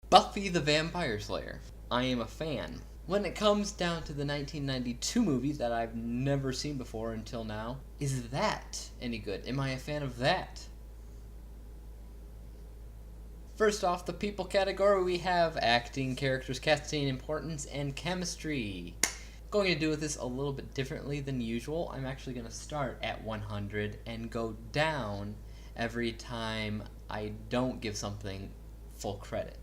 Buffy the Vampire Slayer. I am a fan. When it comes down to the 1992 movie that I've never seen before until now, is that any good? Am I a fan of that? First off, the people category, we have acting, characters, casting, importance, and chemistry. Going to do with this a little bit differently than usual. I'm actually going to start at 100 and go down every time I don't give something full credit.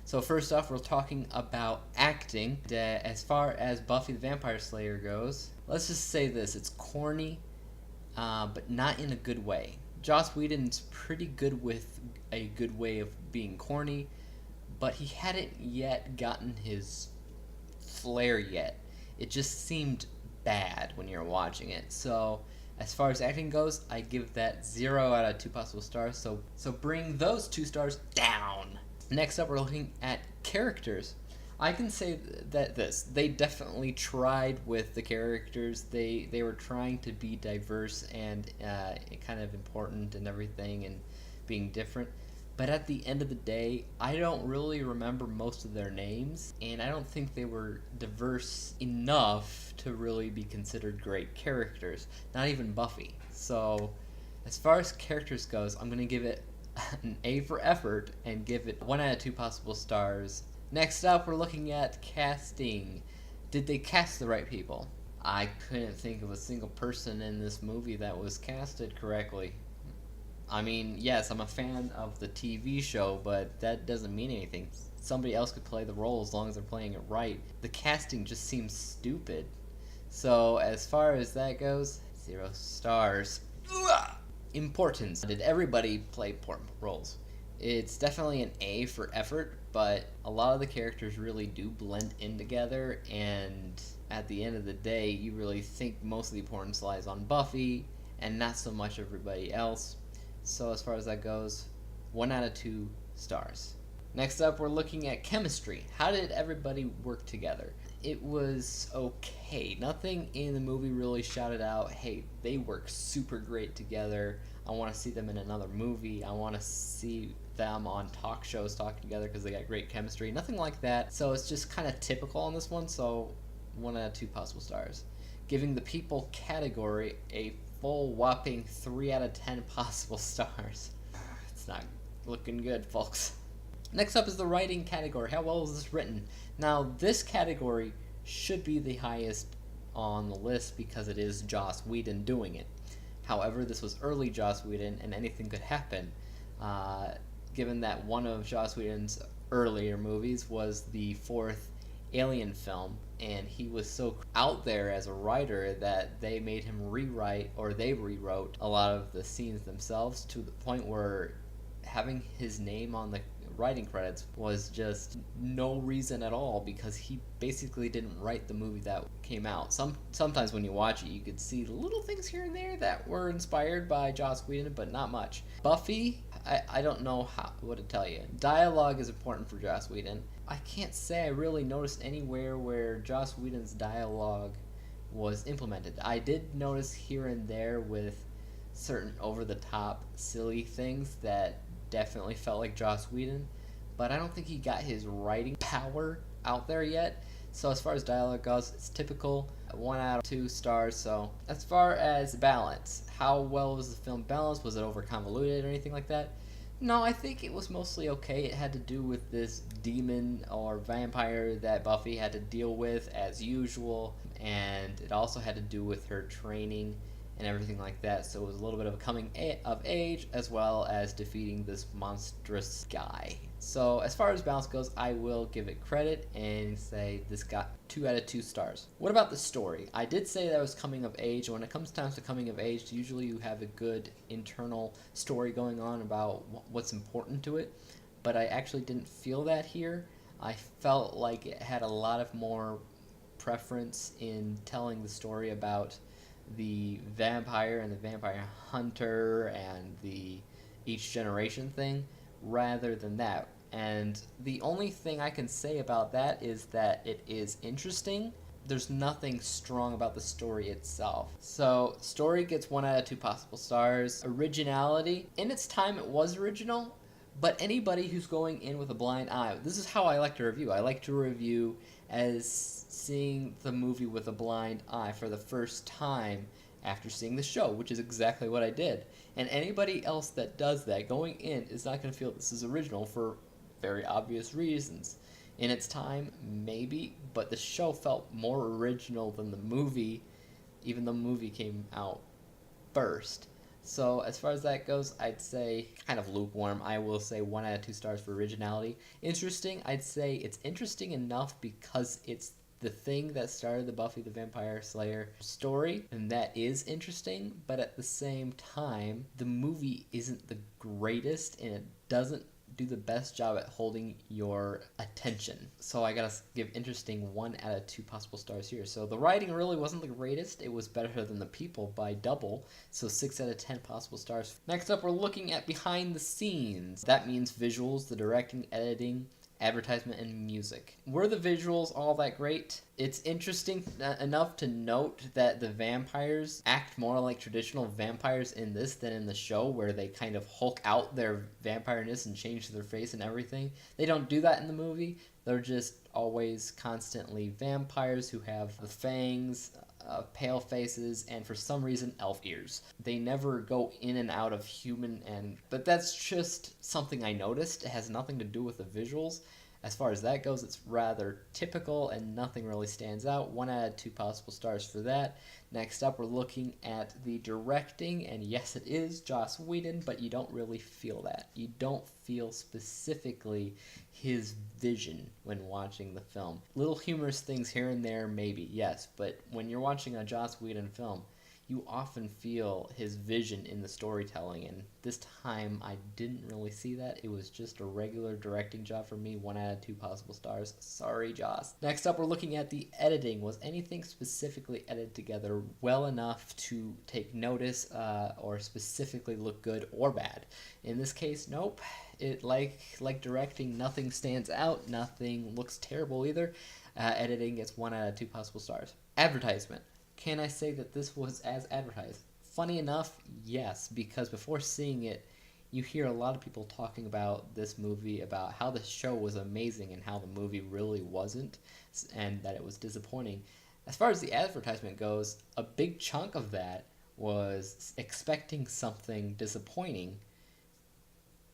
So first off, we're talking about acting. As far as Buffy the Vampire Slayer goes, let's just say this, it's corny, but not in a good way. Joss Whedon's pretty good with a good way of being corny, but he hadn't yet gotten his flair yet. It just seemed bad when you're watching it. So as far as acting goes, I give that 0 out of 2 possible stars. So bring those 2 stars down. Next up, we're looking at characters. I can say that they definitely tried with the characters. They were trying to be diverse and kind of important and everything and being different. But at the end of the day, I don't really remember most of their names, and I don't think they were diverse enough to really be considered great characters. Not even Buffy. So as far as characters goes, I'm going to give it an A for effort and give it 1 out of 2 possible stars. Next up, we're looking at casting. Did they cast the right people? I couldn't think of a single person in this movie that was casted correctly. I mean, yes, I'm a fan of the TV show, but that doesn't mean anything. Somebody else could play the role as long as they're playing it right. The casting just seems stupid. So as far as that goes, 0 stars. Importance. Did everybody play important roles? It's definitely an A for effort, but a lot of the characters really do blend in together, and at the end of the day, you really think most of the importance lies on Buffy, and not so much everybody else. So as far as that goes, 1 out of 2 stars. Next up, we're looking at chemistry. How did everybody work together? It was okay. Nothing in the movie really shouted out, hey, they work super great together. I want to see them in another movie. I want to see them on talk shows talking together because they got great chemistry. Nothing like that. So it's just kind of typical on this one. So 1 out of 2 possible stars. Giving the people category a full whopping 3 out of 10 possible stars. It's not looking good, folks. Next up is the writing category. How well was this written? Now, this category should be the highest on the list because it is Joss Whedon doing it. However, this was early Joss Whedon, and anything could happen. Given that one of Joss Whedon's earlier movies was the 4th Alien film, and he was so out there as a writer that they made him rewrite, or they rewrote a lot of the scenes themselves to the point where having his name on the writing credits was just no reason at all, because he basically didn't write the movie that came out. Sometimes when you watch it, you could see little things here and there that were inspired by Joss Whedon, but not much. Buffy, I don't know what to tell you. Dialogue is important for Joss Whedon. I can't say I really noticed anywhere where Joss Whedon's dialogue was implemented. I did notice here and there with certain over-the-top silly things that definitely felt like Joss Whedon, but I don't think he got his writing power out there yet. So as far as dialogue goes, it's typical, 1 out of 2 stars. So as far as balance, how well was the film balanced? Was it over convoluted or anything like that? No, I think it was mostly okay. It had to do with this demon or vampire that Buffy had to deal with as usual, and it also had to do with her training and everything like that. So it was a little bit of a coming of age, as well as defeating this monstrous guy. So as far as balance goes, I will give it credit and say this got 2 out of 2 stars. What about the story? I did say that was coming of age. When it comes time to coming of age, usually you have a good internal story going on about what's important to it, but I actually didn't feel that here. I felt like it had a lot of more preference in telling the story about the vampire and the vampire hunter and the each generation thing rather than that. And the only thing I can say about that is that it is interesting. There's nothing strong about the story itself. So story gets 1 out of 2 possible stars. Originality, in its time it was original, But anybody who's going in with a blind eye, this is how I like to review. I like to review as seeing the movie with a blind eye for the first time after seeing the show, which is exactly what I did. And anybody else that does that going in is not going to feel this is original for very obvious reasons. In its time, maybe, but the show felt more original than the movie, even though the movie came out first. So as far as that goes, I'd say kind of lukewarm. I will say 1 out of 2 stars for originality. Interesting, I'd say it's interesting enough because it's the thing that started the Buffy the Vampire Slayer story, and that is interesting, but at the same time, the movie isn't the greatest, and it doesn't do the best job at holding your attention. So I gotta give interesting 1 out of 2 possible stars here. So the writing really wasn't the greatest. It was better than the people by double. So 6 out of 10 possible stars. Next up, we're looking at behind the scenes. That means visuals, the directing, editing, advertisement, and music. Were the visuals all that great? It's interesting enough to note that the vampires act more like traditional vampires in this than in the show, where they kind of hulk out their vampireness and change their face and everything. They don't do that in the movie. They're just always constantly vampires who have the fangs, pale faces, and for some reason elf ears. They never go in and out of human, but that's just something I noticed. It has nothing to do with the visuals. As far as that goes, it's rather typical and nothing really stands out. 1 out of 2 possible stars for that. Next up, we're looking at the directing, and yes, it is Joss Whedon, but you don't really feel that. You don't feel specifically his vision when watching the film. Little humorous things here and there, maybe, yes, but when you're watching a Joss Whedon film, you often feel his vision in the storytelling, and this time I didn't really see that. It was just a regular directing job for me. 1 out of 2 possible stars. Sorry, Joss. Next up, we're looking at the editing. Was anything specifically edited together well enough to take notice or specifically look good or bad? In this case, nope. It like directing, nothing stands out. Nothing looks terrible either. Editing gets 1 out of 2 possible stars. Advertisement. Can I say that this was as advertised? Funny enough, yes, because before seeing it, you hear a lot of people talking about this movie, about how the show was amazing and how the movie really wasn't, and that it was disappointing. As far as the advertisement goes, a big chunk of that was expecting something disappointing,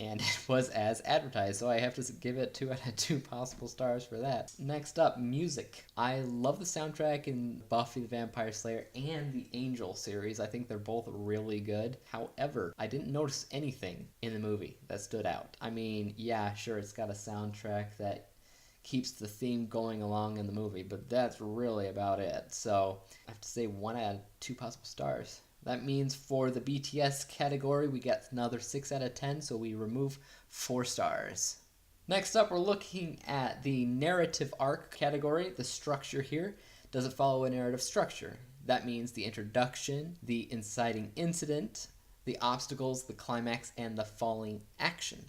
and it was as advertised, so I have to give it 2 out of 2 possible stars for that. Next up, music. I love the soundtrack in Buffy the Vampire Slayer and the Angel series. I think they're both really good. However, I didn't notice anything in the movie that stood out. I mean, yeah, sure, it's got a soundtrack that keeps the theme going along in the movie, but that's really about it. So I have to say 1 out of 2 possible stars. That means for the BTS category, we get another 6 out of 10, so we remove 4 stars. Next up, we're looking at the narrative arc category, the structure here. Does it follow a narrative structure? That means the introduction, the inciting incident, the obstacles, the climax, and the falling action.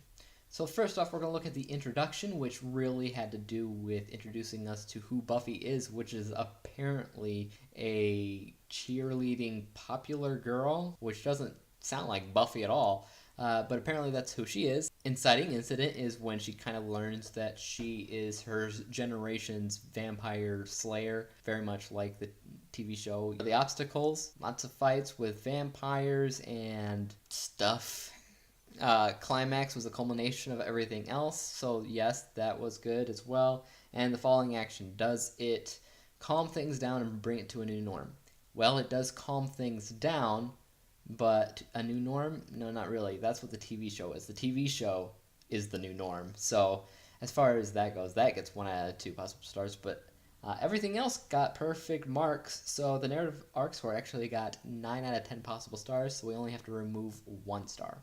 So first off, we're going to look at the introduction, which really had to do with introducing us to who Buffy is, which is apparently a cheerleading popular girl, which doesn't sound like Buffy at all, but apparently that's who she is. Inciting incident is when she kind of learns that she is her generation's vampire slayer, very much like the TV show. The obstacles, lots of fights with vampires and stuff. Climax was a culmination of everything else, so yes, that was good as well. And the falling action, does it calm things down and bring it to a new norm? Well, it does calm things down, but a new norm? No, not really. That's what the TV show is. The TV show is the new norm. So as far as that goes, that gets 1 out of 2 possible stars, but everything else got perfect marks, so the narrative arc score actually got 9 out of 10 possible stars, so we only have to remove 1 star.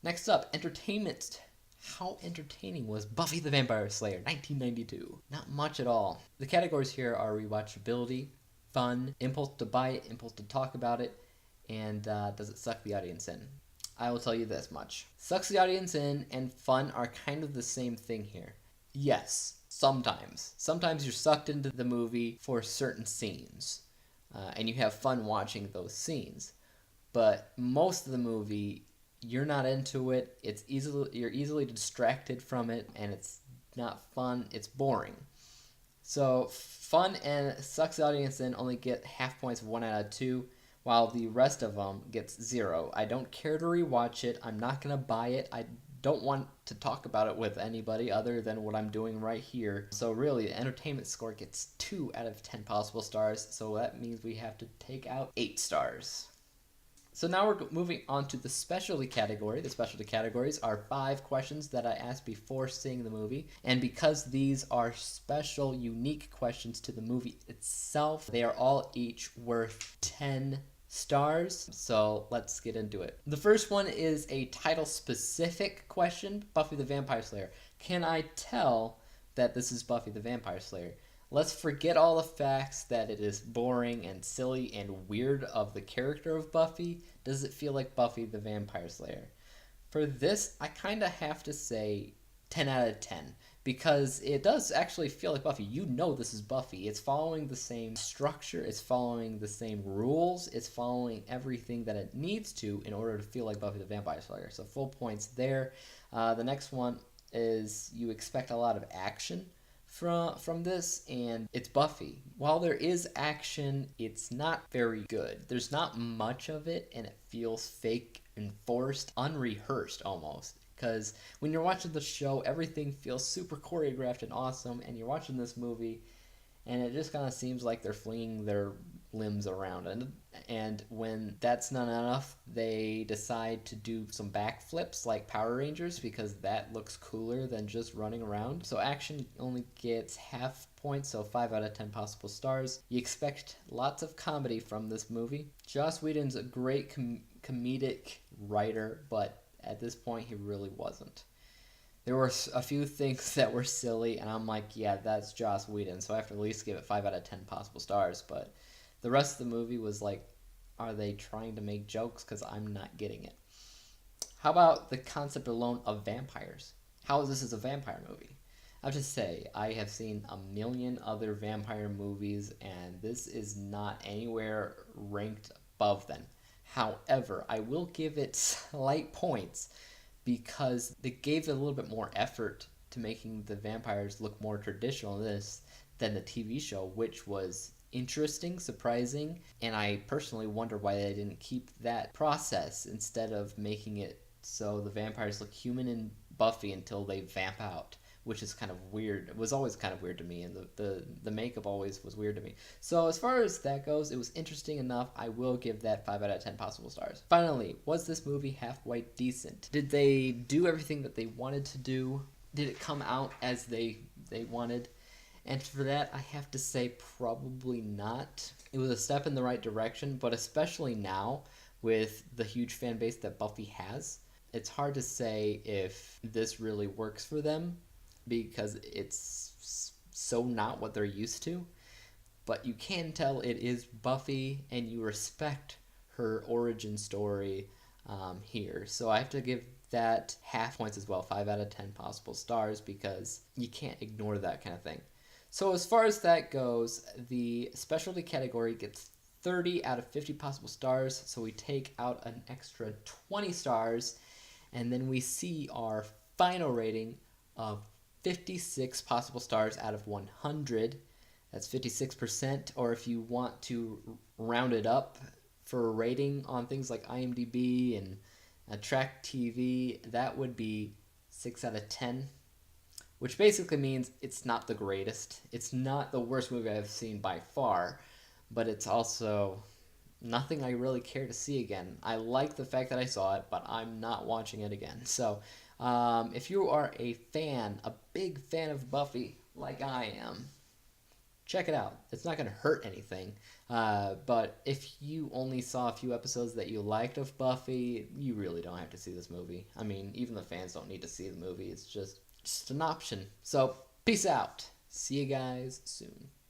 Next up, entertainment. How entertaining was Buffy the Vampire Slayer 1992? Not much at all. The categories here are rewatchability, fun, impulse to buy it, impulse to talk about it, and does it suck the audience in? I will tell you this much. Sucks the audience in and fun are kind of the same thing here. Yes, sometimes. Sometimes you're sucked into the movie for certain scenes, and you have fun watching those scenes. But most of the movie, you're not into it. You're easily distracted from it, and it's not fun. It's boring. So fun and sucks the audience in only get half points of 1 out of 2, while the rest of them gets 0. I don't care to rewatch it. I'm not gonna buy it. I don't want to talk about it with anybody other than what I'm doing right here. So really, the entertainment score gets 2 out of 10 possible stars. So that means we have to take out 8 stars. So now we're moving on to the specialty category. The specialty categories are 5 questions that I asked before seeing the movie. And because these are special, unique questions to the movie itself, they are all each worth 10 stars. So let's get into it. The first one is a title-specific question, Buffy the Vampire Slayer. Can I tell that this is Buffy the Vampire Slayer? Let's forget all the facts that it is boring and silly and weird of the character of Buffy. Does it feel like Buffy the Vampire Slayer? For this, I kind of have to say 10 out of 10 because it does actually feel like Buffy. You know this is Buffy. It's following the same structure. It's following the same rules. It's following everything that it needs to in order to feel like Buffy the Vampire Slayer. So full points there. The next one is you expect a lot of action from this, and it's Buffy. While there is action, it's not very good. There's not much of it, and it feels fake and forced, unrehearsed almost. Because when you're watching the show, everything feels super choreographed and awesome, and you're watching this movie, and it just kind of seems like they're flinging their limbs around. And when that's not enough, they decide to do some backflips like Power Rangers because that looks cooler than just running around. So action only gets half points, so 5 out of 10 possible stars. You expect lots of comedy from this movie. Joss Whedon's a great comedic writer, but at this point he really wasn't. There were a few things that were silly, and I'm like, yeah, that's Joss Whedon, so I have to at least give it 5 out of 10 possible stars. But the rest of the movie was like, are they trying to make jokes? Because I'm not getting it. How about the concept alone of vampires? How is this as a vampire movie? I have to say, I have seen a million other vampire movies, and this is not anywhere ranked above them. However, I will give it slight points because they gave it a little bit more effort to making the vampires look more traditional in this than the TV show, which was interesting, surprising, and I personally wonder why they didn't keep that process instead of making it so the vampires look human in Buffy until they vamp out, which is kind of weird. It was always kind of weird to me, and the makeup always was weird to me. So as far as that goes, it was interesting enough. I will give that 5 out of 10 possible stars. Finally, was this movie halfway decent? Did they do everything that they wanted to do? Did it come out as they wanted? And for that, I have to say probably not. It was a step in the right direction, but especially now with the huge fan base that Buffy has, it's hard to say if this really works for them because it's so not what they're used to. But you can tell it is Buffy, and you respect her origin story here. So I have to give that half points as well, 5 out of 10 possible stars, because you can't ignore that kind of thing. So as far as that goes, the specialty category gets 30 out of 50 possible stars, so we take out an extra 20 stars, and then we see our final rating of 56 possible stars out of 100. That's 56%, or if you want to round it up for a rating on things like IMDb and Track TV, that would be 6 out of 10. Which basically means it's not the greatest. It's not the worst movie I've seen by far, but it's also nothing I really care to see again. I like the fact that I saw it, but I'm not watching it again. So if you are a fan, a big fan of Buffy, like I am, check it out. It's not going to hurt anything. But if you only saw a few episodes that you liked of Buffy, you really don't have to see this movie. I mean, even the fans don't need to see the movie. It's just an option. So, peace out. See you guys soon.